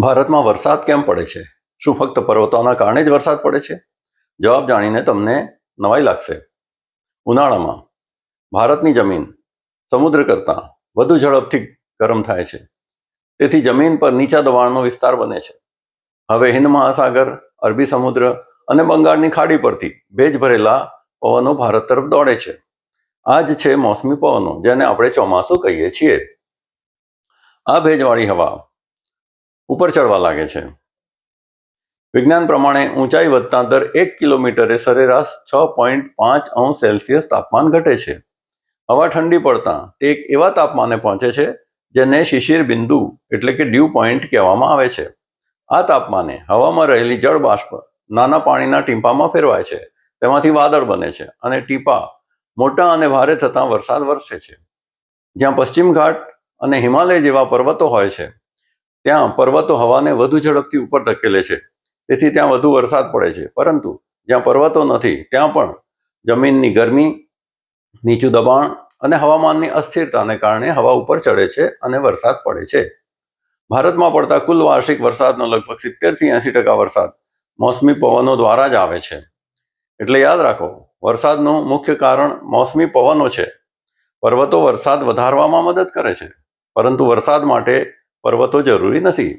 ભારતમાં વરસાદ કેમ પડે છે? શું ફક્ત પર્વતોના કારણે જ વરસાદ પડે છે? જવાબ જાણીને તમને નવાઈ લાગશે. ઉનાળામાં ભારતની જમીન સમુદ્ર કરતાં વધુ ઝડપથી ગરમ થાય છે. તેથી જમીન પર નીચા દબાણનો વિસ્તાર બને છે. હવે હિન્દ મહાસાગર, અરબી સમુદ્ર અને બંગાળની ખાડી પરથી ભેજ ભરેલા પવનો ભારત તરફ દોડે છે. આ જ છે મોસમી પવનો, જેને આપણે ચોમાસું કહીએ છીએ. આ ભેજવાળી હવા ઉપર ચડવા લાગે છે. વિજ્ઞાન પ્રમાણે ઊંચાઈ વધતા દર 1 કિલોમીટરે સરેરાશ 6.5 °C તાપમાન ઘટે છે. હવા ઠંડી પડતા તે એક એવા તાપમાને પહોંચે છે જેને શિશિર બિંદુ એટલે કે ડ્યુ પોઈન્ટ કહેવામાં આવે છે. આ તાપમાને હવામાં રહેલી જળ બાષ્પ નાના પાણીના ટીપામાં ફેરવાય છે. તેમાંથી વાદળ બને છે અને ટીપા મોટા અને ભારે થતાં વરસાદ વરસે છે. જ્યાં પશ્ચિમ ઘાટ અને હિમાલય જેવા પર્વતો હોય છે, ત્યાં પર્વતો હવાને વધુ ઝડપથી ઉપર ધકેલે છે. તેથી ત્યાં વધુ વરસાદ પડે છે. પરંતુ જ્યાં પર્વતો નથી, ત્યાં પણ જમીનની ગરમી, નીચું દબાણ અને હવામાનની અસ્થિરતાને કારણે હવા ઉપર ચડે છે અને વરસાદ પડે છે. ભારતમાં પડતા કુલ વાર્ષિક વરસાદનો લગભગ 70 થી 80% વરસાદ મોસમી પવનો દ્વારા જ આવે છે. એટલે યાદ રાખો, વરસાદનું મુખ્ય કારણ મોસમી પવનો છે. પર્વતો વરસાદ વધારવામાં મદદ કરે છે, પરંતુ વરસાદ માટે પર્વતો જરૂરી નથી.